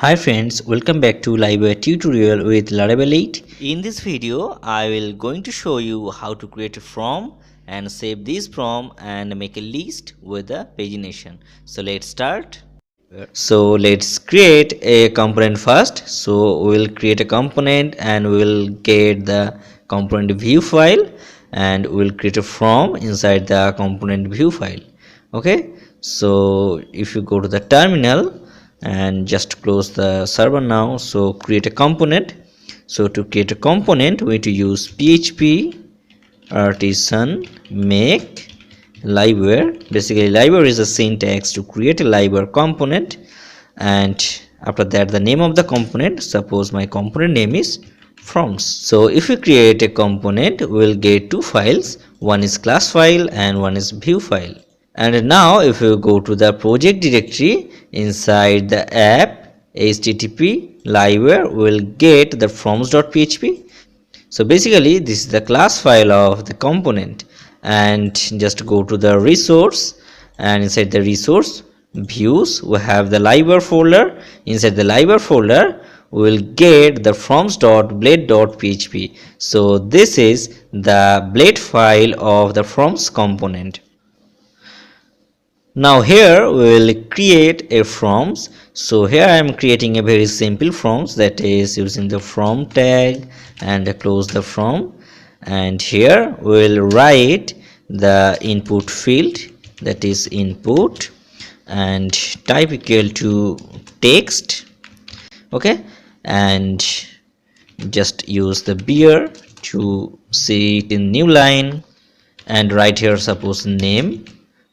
Hi friends, welcome back to Livewire tutorial with Laravel8. In this video, I will going to show you how to create a form and save this form and make a list with the pagination. So let's start. So let's create a component first. So we'll create a component and we'll get the component view file and we'll create a form inside the component view file. Okay, so if you go to the terminal and just close the server now, so create a component. So to create a component we need to use php artisan make livewire. Basically livewire is a syntax to create a livewire component, and after that the name of the component, suppose my component name is forms. So if we create a component we will get two files, one is class file and one is view file. And now if you go to the project directory inside the app http livewire, we will get the forms.php. So basically this is the class file of the component, and just go to the resource, and inside the resource views we have the livewire folder. Inside the livewire folder we will get the forms.blade.php. so this is the blade file of the forms component. Now here we will create a forms. So here I am creating a very simple forms, that is using the from tag and close the from, and here we will write the input field, that is input, and type equal to text. Okay, and just use the beer to see it in new line, and write here suppose name.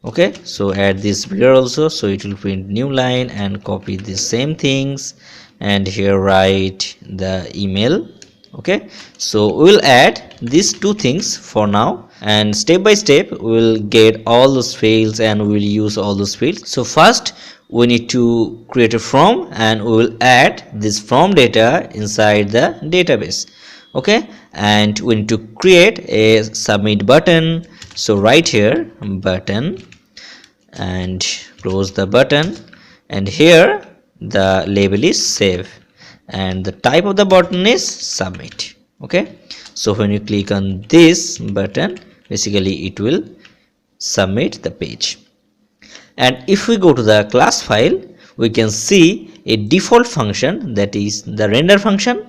Okay, so add this here also, so it will print new line, and copy the same things and here write the email. Okay, so we'll add these two things for now, and step by step we'll get all those fields and we'll use all those fields. So first we need to create a form and we will add this form data inside the database. Okay, and we need to create a submit button. So right here button, and close the button, and here the label is save and the type of the button is submit. Okay, so when you click on this button, basically it will submit the page. And if we go to the class file, we can see a default function, that is the render function,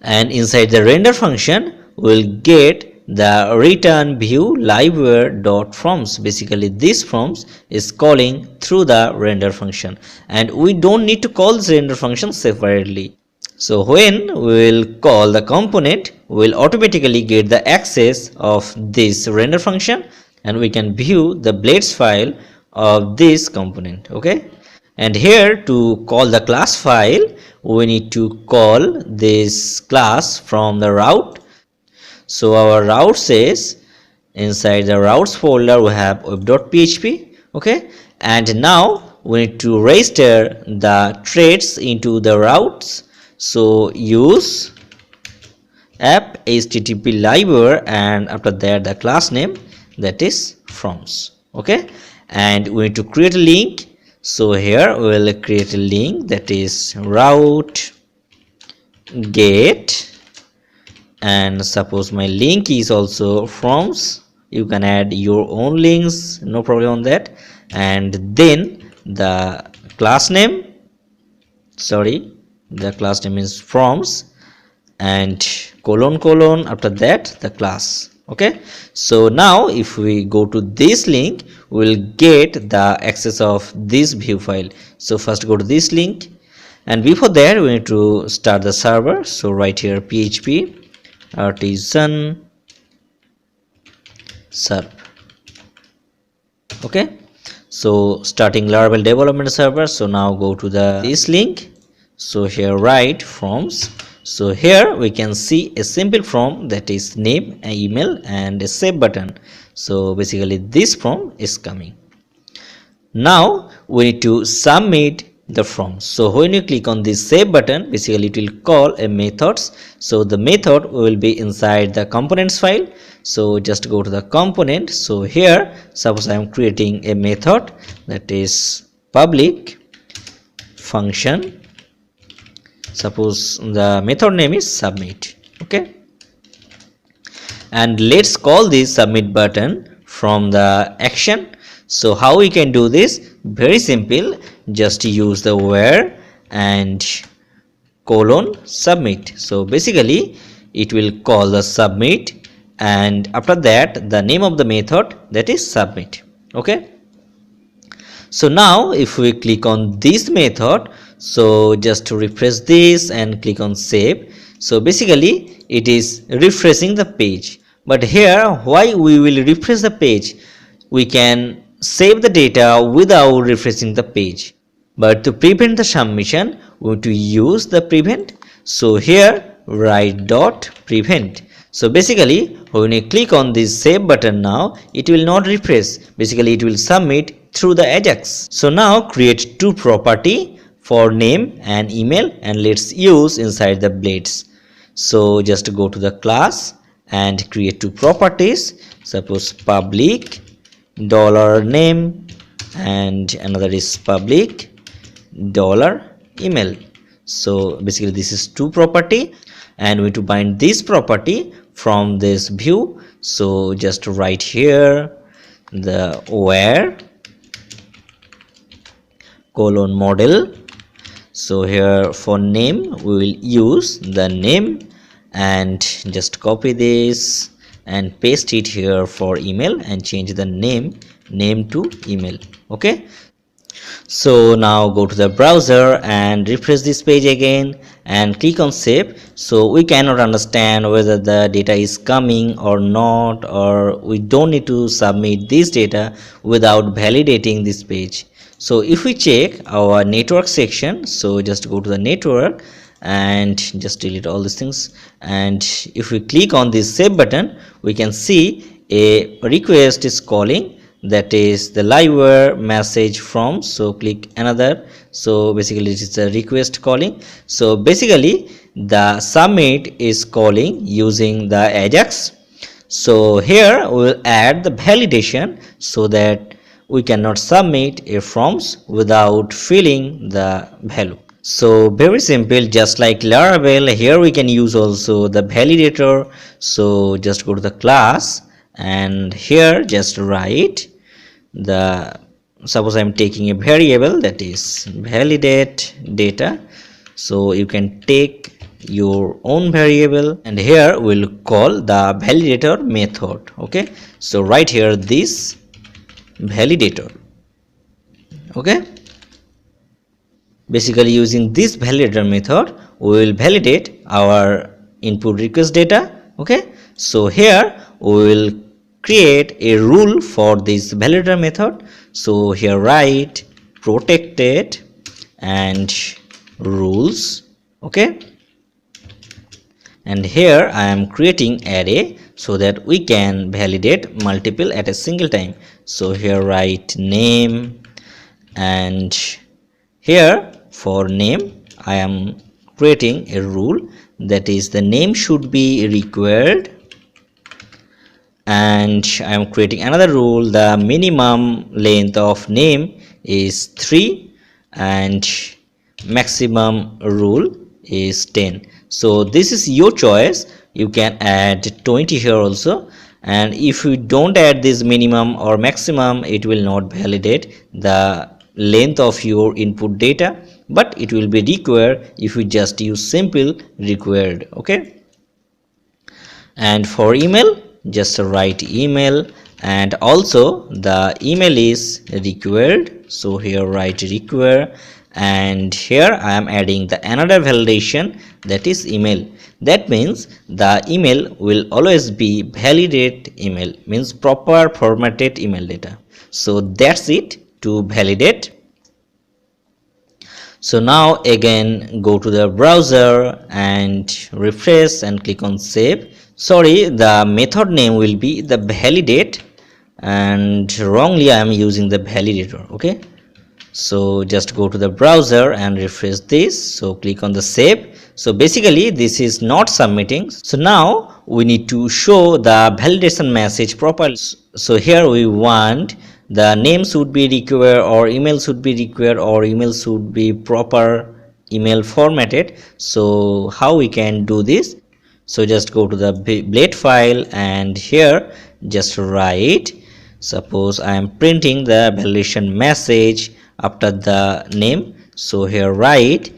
and inside the render function we'll get the return view livewire.forms. basically this forms is calling through the render function, and we don't need to call this render function separately. So when we will call the component, we will automatically get the access of this render function, and we can view the blades file of this component. Okay, and here to call the class file we need to call this class from the route. So our route says inside the routes folder we have web.php. Okay, and now we need to register the threads into the routes. So use app http livewire, and after that the class name, that is forms. Okay, and we need to create a link. So here we will create a link, that is route get, and suppose my link is also forms. You can add your own links, no problem on that. And then the class name, the class name is forms, and colon after that the class. Okay, so now if we go to this link we'll get the access of this view file. So first go to this link, and before that we need to start the server. So right here php artisan serve. Okay, so starting Laravel development server. So now go to this link. So here write forms. So here we can see a simple form, that is name, email, and a save button. So basically this form is coming. Now we need to submit the form. So when you click on this save button, basically it will call a methods. So the method will be inside the components file. So just go to the component. So here suppose I am creating a method, that is public function. Suppose the method name is submit. Okay, and let's call this submit button from the action. So how we can do this? Very simple, just use the where and colon submit. So basically it will call the submit, and after that the name of the method, that is submit. Okay, so now if we click on this method, so just to refresh this and click on save, so basically it is refreshing the page. But here why we will refresh the page? We can save the data without refreshing the page, but to prevent the submission we want to use the prevent. So here write dot prevent. So basically when you click on this save button, now it will not refresh, basically it will submit through the Ajax. So now create two property for name and email, and let's use inside the blades. So just go to the class and create two properties. Suppose public $name and another is public $email. So basically this is two property, and we need to bind this property from this view. So just write here the where colon model. So here for name we will use the name, and just copy this and paste it here for email and change the name to email. Okay, so now go to the browser and refresh this page again and click on save. So we cannot understand whether the data is coming or not, or we don't need to submit this data without validating this page. So if we check our network section, so just go to the network and just delete all these things, and if we click on this save button, we can see a request is calling, that is the Livewire message from. So click another. So basically it is a request calling. So basically the submit is calling using the Ajax. So here we will add the validation so that we cannot submit a forms without filling the value. So very simple, just like Laravel, here we can use also the validator. So just go to the class and here just write the, suppose I am taking a variable, that is validate data. So you can take your own variable, and here we'll call the validator method. Okay, so write here this validator. Okay, basically using this validator method we will validate our input request data. Okay, so here we will create a rule for this validator method. So here write protected and rules. Okay, and here I am creating array so that we can validate multiple at a single time. So here write name, and here for name I am creating a rule, that is the name should be required, and I am creating another rule, the minimum length of name is 3 and maximum rule is 10. So this is your choice, you can add 20 here also, and if you don't add this minimum or maximum, it will not validate the length of your input data, but it will be required if you just use simple required. Okay, and for email just write email, and also the email is required. So here write require, and here I am adding the another validation, that is email. That means the email will always be validate email, means proper formatted email data. So that's it to validate. So now again go to the browser and refresh and click on save. Sorry, the method name will be the validate, and wrongly I am using the validator. Okay, so just go to the browser and refresh this. So click on the save. So basically this is not submitting. So now we need to show the validation message properly. So here we want the name should be required, or email should be required, or email should be proper email formatted. So how we can do this? So just go to the blade file, and here just write, suppose I am printing the validation message after the name. So here write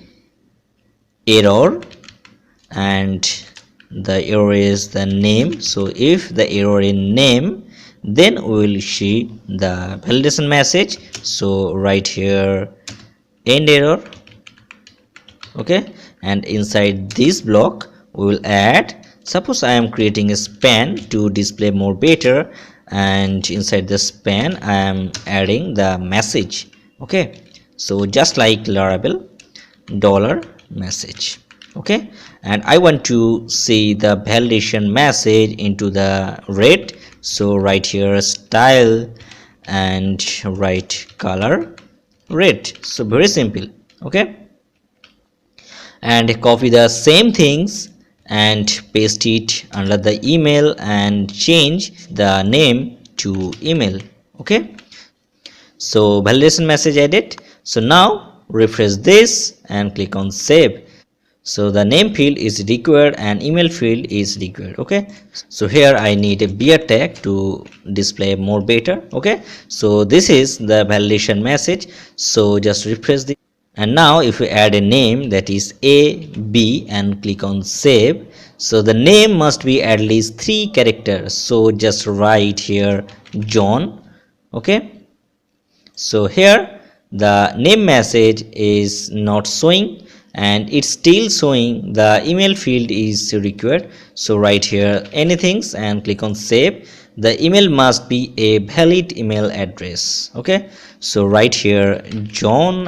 error, and the error is the name. So if the error in name, then we will see the validation message. So right here end error. Okay, and inside this block we will add, suppose I am creating a span to display more better, and inside the span I am adding the message. Okay, so just like Laravel $message. Okay, and I want to see the validation message into the red. So right here style and write color red. So very simple. Okay, and copy the same things and paste it under the email and change the name to email. Okay, so validation message added. So now refresh this and click on save. So the name field is required and email field is required. Okay, so here I need a beer tag to display more better. Okay, so this is the validation message. So just refresh this, and now if we add a name, that is A B, and click on save, so the name must be at least 3 characters. So just write here John. Okay, so here the name message is not showing, and it's still showing the email field is required. So write here anything and click on save. The email must be a valid email address. Okay, so write here john@gmail.com.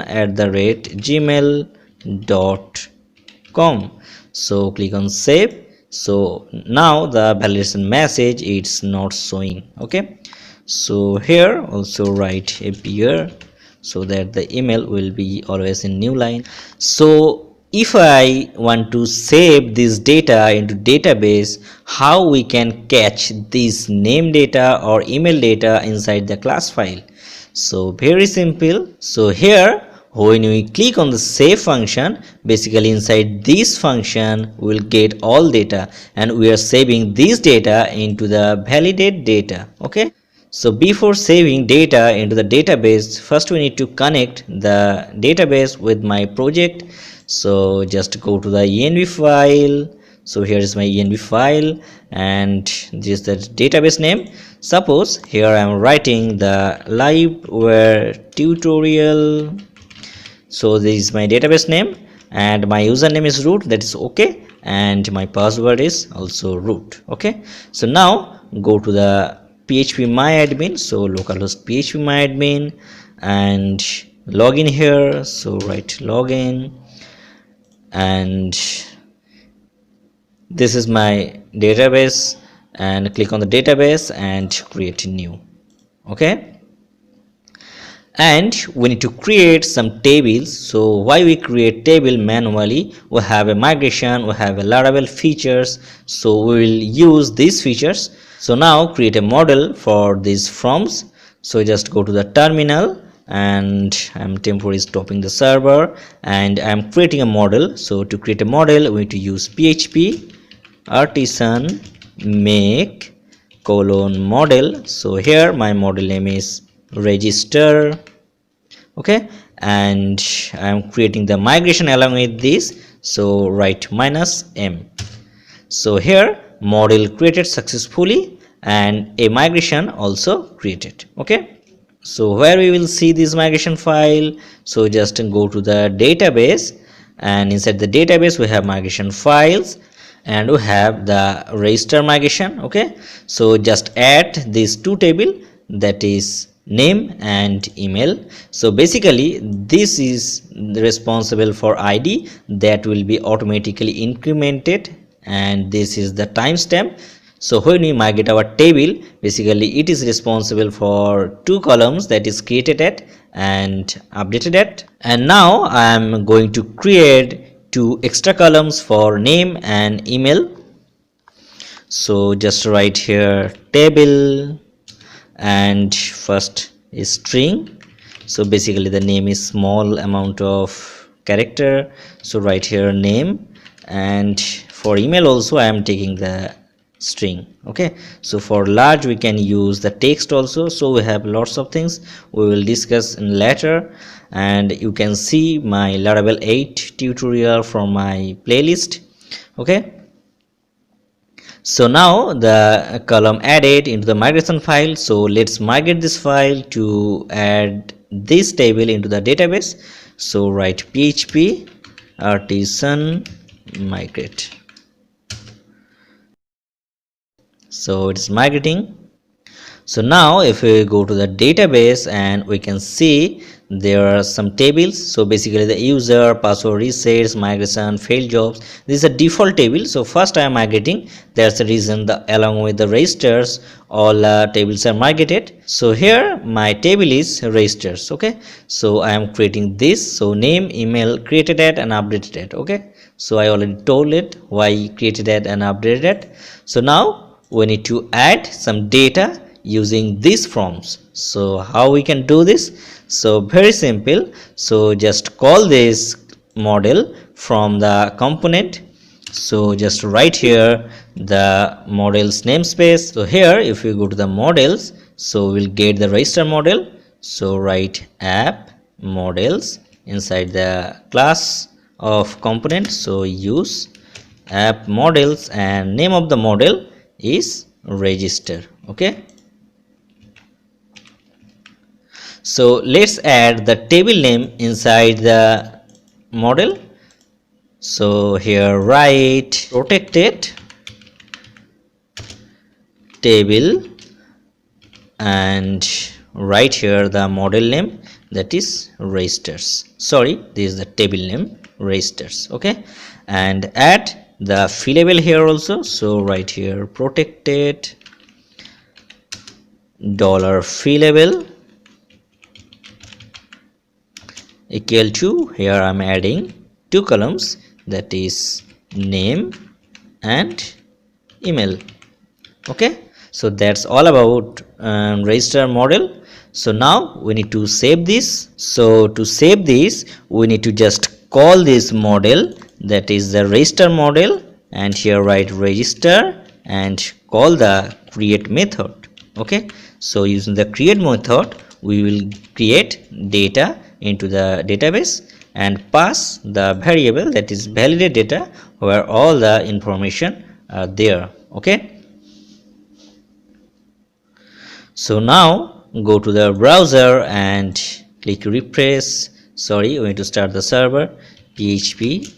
so click on save. So now the validation message it's not showing. Okay, so here also write a beer, so that the email will be always in new line. So if I want to save this data into database, how we can catch this name data or email data inside the class file? So very simple. So here when we click on the save function, basically inside this function we will get all data, and we are saving this data into the validate data. Okay, so before saving data into the database, first we need to connect the database with my project. So just go to the env file. So here is my env file, and this is the database name. Suppose here I am writing the Livewire tutorial. So this is my database name, and my username is root, that is okay, and my password is also root. Okay, so now go to the phpMyAdmin. So localhost phpMyAdmin and login here. So write login, and this is my database, and click on the database and create new. Okay, and we need to create some tables. So why we create table manually? We have a migration, we have a Laravel features, so we will use these features. So now create a model for these forms. So just go to the terminal, and I'm temporarily stopping the server, and I'm creating a model. So to create a model we need to use php artisan make :model. So here my model name is register. Okay, and I'm creating the migration along with this. So write -m. So here model created successfully, and a migration also created. Okay, so where we will see this migration file? So just go to the database, and inside the database we have migration files, and we have the register migration. Okay, so just add these two tables, that is name and email. So basically this is responsible for ID, that will be automatically incremented, and this is the timestamp. So when we migrate our table, basically it is responsible for 2 columns, that is created at and updated at. And now I am going to create 2 extra columns for name and email. So just write here table, and first is string. So basically the name is small amount of character, so write here name. And for email also I am taking the string. Okay, so for large we can use the text also. So we have lots of things we will discuss in later, and you can see my Laravel 8 tutorial from my playlist. Okay, so now the column added into the migration file. So let's migrate this file to add this table into the database. So write php artisan migrate. So it's migrating. So now if we go to the database, and we can see there are some tables. So basically the user, password resets, migration, failed jobs, this is a default table. So first I am migrating, that's the reason the along with the registers all tables are migrated. So here my table is registers. Okay, so I am creating this. So name, email, created it and updated it. Okay, so I already told it why created it and updated it. So now we need to add some data using these forms. So how we can do this? So very simple. So just call this model from the component. So just write here the model's namespace. So here if we go to the models, so we'll get the register model. So write app models inside the class of component. So use app models, and name of the model is register. Okay, so let's add the table name inside the model. So here write protected table, and write here the model name, that is registers. Sorry, this is the table name registers. Okay, and add the fillable here also. So write here protected $fillable equal to, here I'm adding two columns, that is name and email. Okay, so that's all about register model. So now we need to save this. So to save this we need to just call this model, that is the register model, and here write register and call the create method. Okay, so using the create method we will create data into the database and pass the variable, that is validate data, where all the information are there. Okay, so now go to the browser and click refresh. Sorry, we need to start the server, php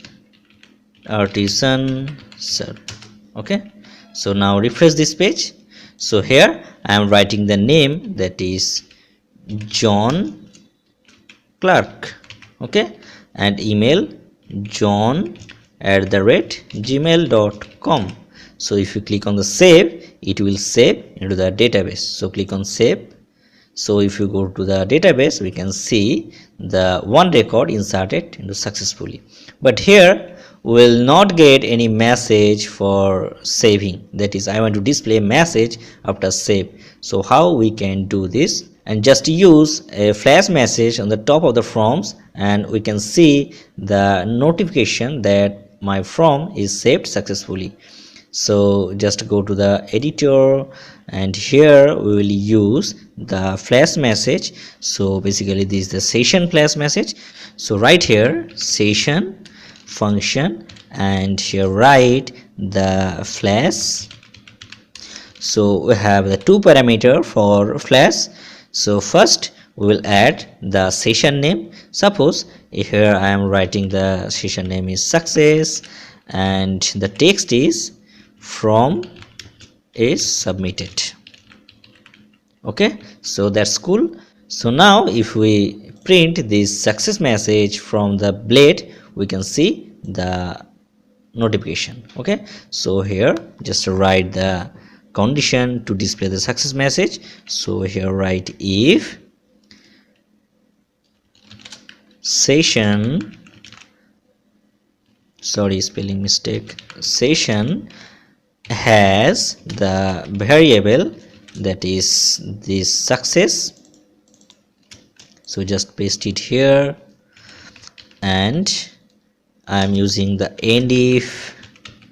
artisan server. Okay, so now refresh this page. So here I am writing the name, that is John Clark. Okay, and email john@gmail.com. So if you click on the save, it will save into the database. So click on save. So if you go to the database, we can see the one record inserted into successfully. But here we will not get any message for saving, that is I want to display message after save. So how we can do this? And just use a flash message on the top of the forms, and we can see the notification that my form is saved successfully. So just go to the editor, and here we will use the flash message. So basically this is the session flash message. So right here session function, and here write the flash. So we have the two parameter for flash. So first we will add the session name. Suppose here I am writing the session name is success, and the text is from is submitted. Okay, so that's cool. So now if we print this success message from the blade, we can see the notification. Okay, so here just write the condition to display the success message. So here write if session, sorry spelling mistake, session has the variable, that is this success, So just paste it here, and I am using the end if.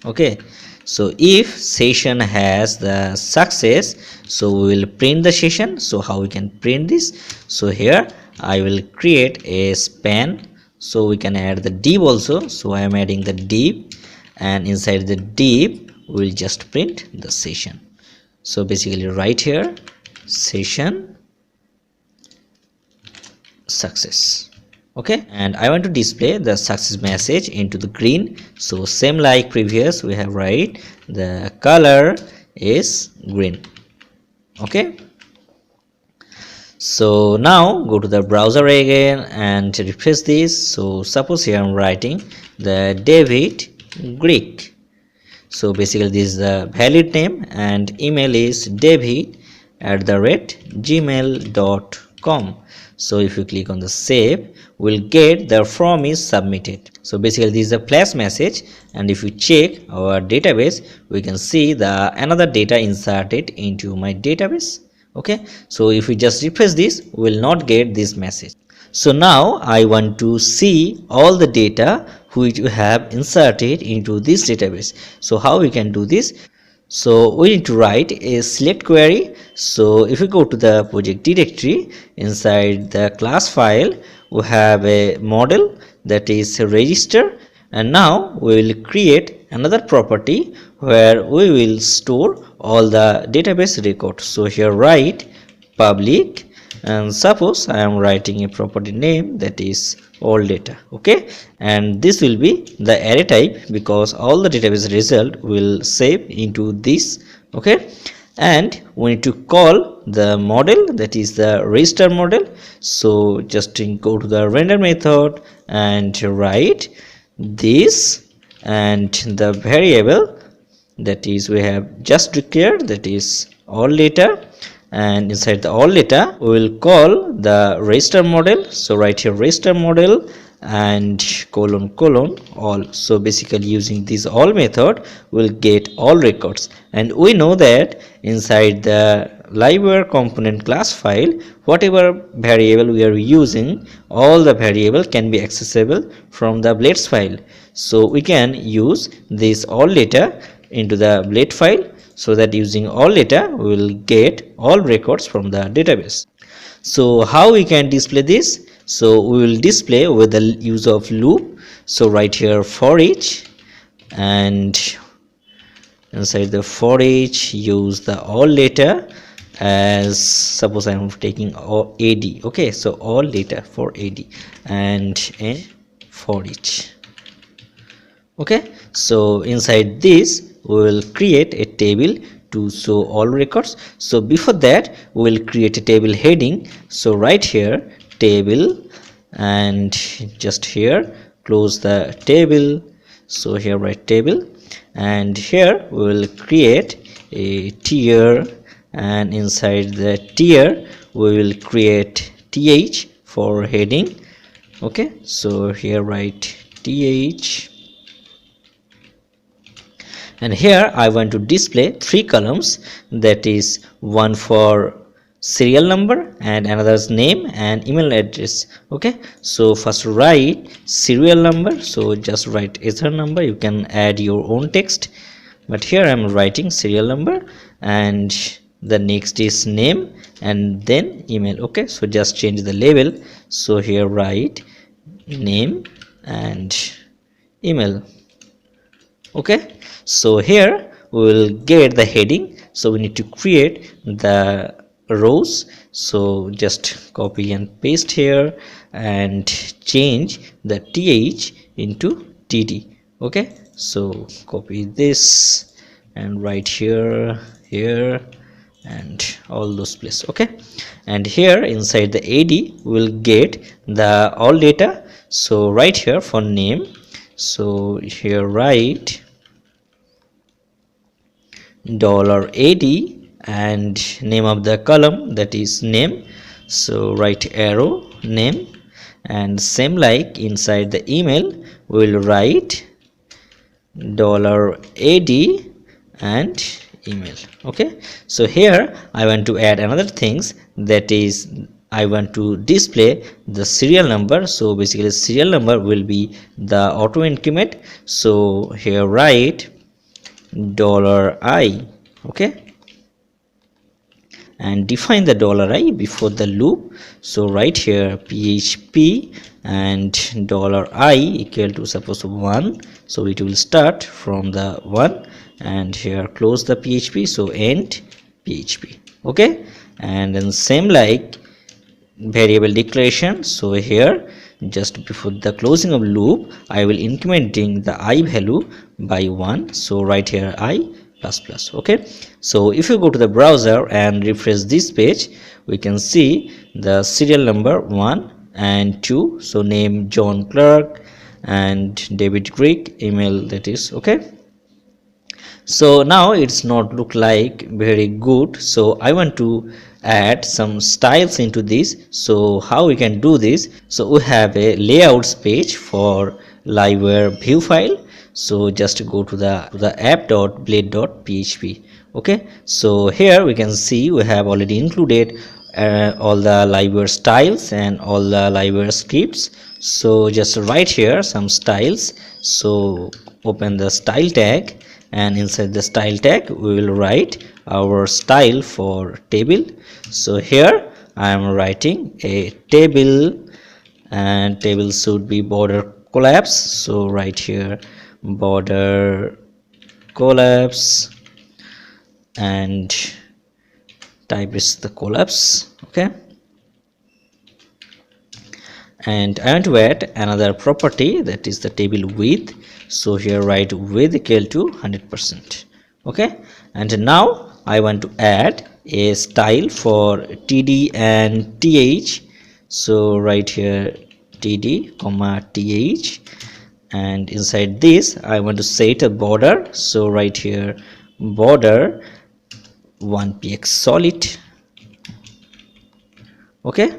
Okay, so if session has the success, so we will print the session. So how we can print this? So here I will create a span, so we can add the div also. So I am adding the div, and inside the div we will just print the session. So basically right here, session success. Okay, and I want to display the success message into the green. So same like previous, we have write the color is green. Okay, so now go to the browser again and refresh this. So suppose here I'm writing the David Greek. So basically this is the valid name, and email is david@gmail.com. So if you click on the save, we'll get the form is submitted. So basically this is a flash message, and if you check our database, we can see the another data inserted into my database. Okay, so if we just refresh this, we will not get this message. So now I want to see all the data which we have inserted into this database. So how we can do this? So we need to write a select query. So if we go to the project directory, inside the class file we have a model that is register, and now we will create another property where we will store all the database records. So here write public, and suppose I am writing a property name that is all data. Okay, and this will be the array type because all the database result will save into this. Okay, and we need to call the model that is the register model. So just go to the render method and write this, and the variable that is we have just declared, that is all data, and inside the all data we will call the register model. So write here register model and colon all. So basically using this all method we'll get all records, and we know that inside the Livewire component class file, whatever variable we are using, all the variable can be accessible from the blades file. So we can use this all data into the blade file, so that using all data we will get all records from the database. So how we can display this? So we will display with the use of loop. So right here for each, and inside the for each use the all data as suppose I am taking all AD. Okay, so all data for AD and in for each. Okay, so inside this we will create a table to show all records. So before that we will create a table heading. So right here table, and just here close the table. So here write table, and here we will create a tier, and inside the tier we will create th for heading. Okay, so here write th, and here I want to display 3 columns, that is one for serial number and another's name and email address. Okay, so first write serial number. So just write ether number, you can add your own text, but here I am writing serial number, and the next is name and then email. Okay, so just change the label. So here write name and email. Okay, so here we will get the heading. So we need to create the rows. So just copy and paste here and change the th into td. Okay, so copy this and write here, here, and all those places. Okay, and here inside the ad we'll get the all data. So right here for name, so here write $AD and name of the column, that is name. So write arrow name, and same like inside the email we will write $AD and email. Okay, so here I want to add another things, that is I want to display the serial number. So basically serial number will be the auto increment. So here write $I, okay, and define the $I before the loop. So right here php and $I equal to suppose 1, so it will start from the 1, and here close the php, so end php, okay. And then same like variable declaration, so here just before the closing of loop I will incrementing the I value by 1, so right here I plus plus, okay. So if you go to the browser and refresh this page, we can see the serial number 1 and 2, so name John Clark and David Greek, email that is, okay. So now it's not look like very good, so I want to add some styles into this. So how we can do this? So we have a layouts page for Livewire view file. So just go to the app.blade.php, okay. So here we can see we have already included all the Livewire styles and all the Livewire scripts. So just write here some styles. So open the style tag, and inside the style tag we will write our style for table. So here I am writing a table, and table should be border collapse. So right here border collapse, and type is the collapse, okay. And I want to add another property, that is the table width. So here write width equal to 100%, okay. And now I want to add a style for td and th. So right here td comma th, and inside this I want to set a border. So right here border 1px solid, okay.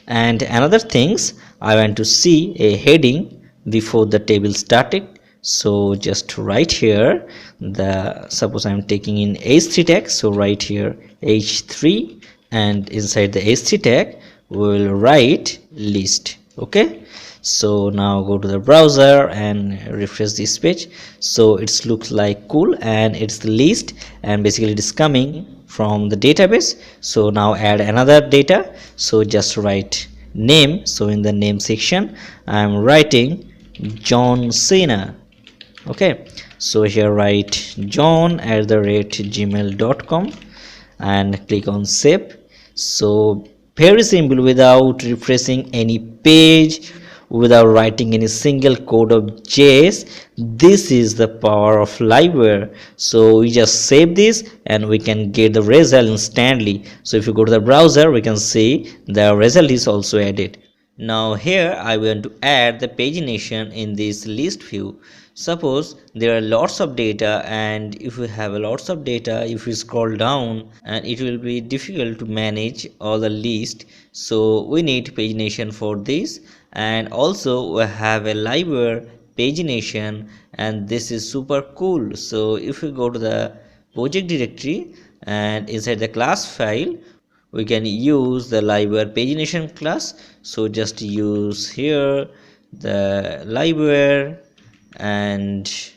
And another things, I want to see a heading before the table static. So just write here the, suppose I am taking in h3 tag, so write here h3, and inside the h3 tag we will write list, okay. So now go to the browser and refresh this page. So it looks like cool, and it's the list, and basically it is coming from the database. So now add another data. So just write name. So in the name section I am writing John Cena, okay. So here write john@gmail.com and click on save. So very simple, without refreshing any page, without writing any single code of JS. This is the power of Livewire. So we just save this and we can get the result instantly. So if you go to the browser, we can see the result is also added. Now here I want to add the pagination in this list view. Suppose there are lots of data, and if we have lots of data, if we scroll down, and it will be difficult to manage all the list. So we need pagination for this, and also we have a Livewire pagination, and this is super cool. So if we go to the project directory and inside the class file, we can use the Livewire pagination class. So just use here the Livewire and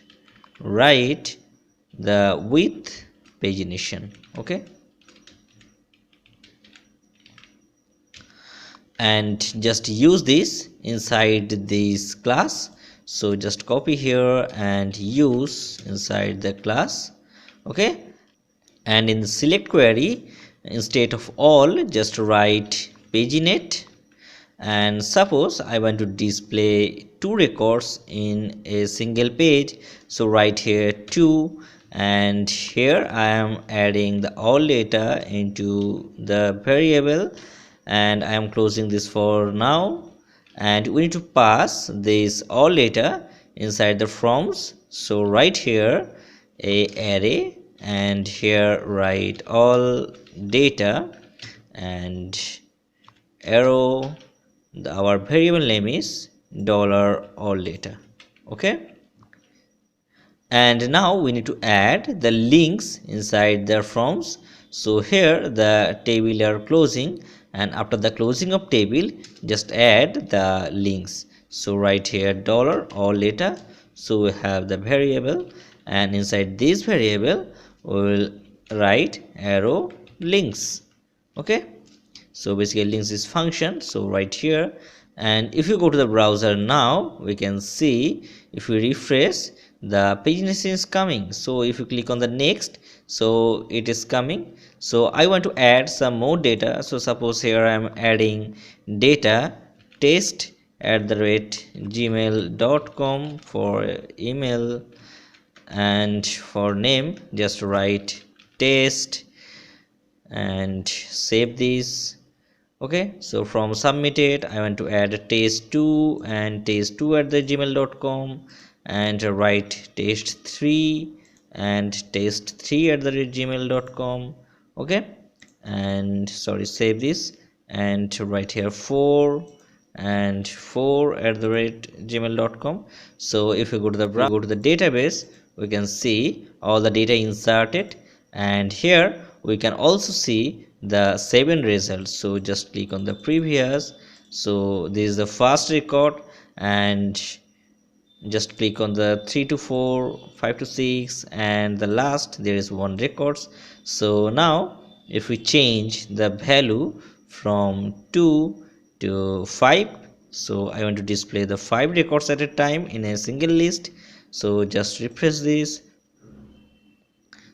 write the with pagination, okay. And just use this inside this class. So just copy here and use inside the class, okay. And in the select query, instead of all, just write paginate. And suppose I want to display 2 records in a single page, so write here 2, and here I am adding the all data into the variable, and I am closing this for now. And we need to pass this all data inside the forms. So write here a array, and here write all data, and arrow, our variable name is $all data, okay. And now we need to add the links inside the forms. So here the table are closing, and after the closing of table just add the links. So right here dollar or later, so we have the variable, and inside this variable we will write arrow links. Okay, so basically links is function, so right here. And if you go to the browser now, we can see if we refresh, the pagination is coming. So if you click on the next, so it is coming. So I want to add some more data. So suppose here I am adding data test at the rate gmail.com for email, and for name just write test and save this. Okay, so from submitted I want to add test2 and test2 at the gmail.com, and write test3 and test3 at the gmail.com. okay, and sorry, save this and write here 4 and 4 at the rate gmail.com. so if you go to the browser, go to the database, we can see all the data inserted, and here we can also see the 7 results. So just click on the previous, so this is the first record, and just click on the 3 to 4, 5 to 6, and the last there is 1 records. So now if we change the value from 2 to 5, so I want to display the 5 records at a time in a single list. So just refresh this.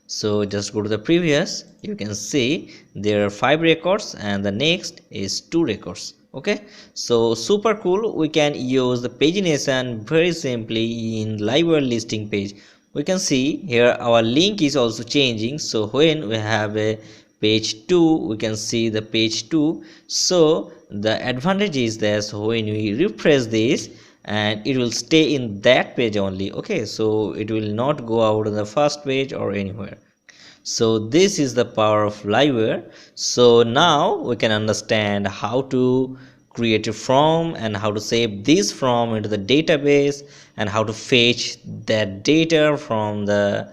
So just go to the previous, you can see there are 5 records and the next is 2 records. Okay, so super cool. We can use the pagination very simply in Livewire listing page. We can see here our link is also changing. So when we have a page 2, we can see the page 2. So the advantage is that so when we refresh this, and it will stay in that page only. Okay, so it will not go out on the first page or anywhere. So this is the power of Livewire. So now we can understand how to create a form and how to save this form into the database, and how to fetch that data from the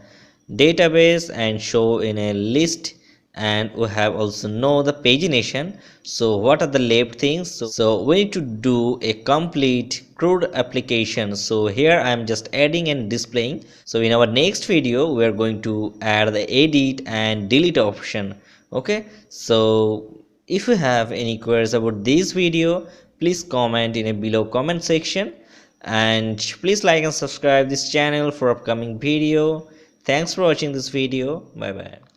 database and show in a list. And we have also know the pagination. So what are the left things? So we need to do a complete CRUD application. So here I am just adding and displaying. So in our next video we are going to add the edit and delete option. Okay, so if you have any queries about this video, please comment in a below comment section, and please like and subscribe this channel for upcoming video. Thanks for watching this video. Bye bye.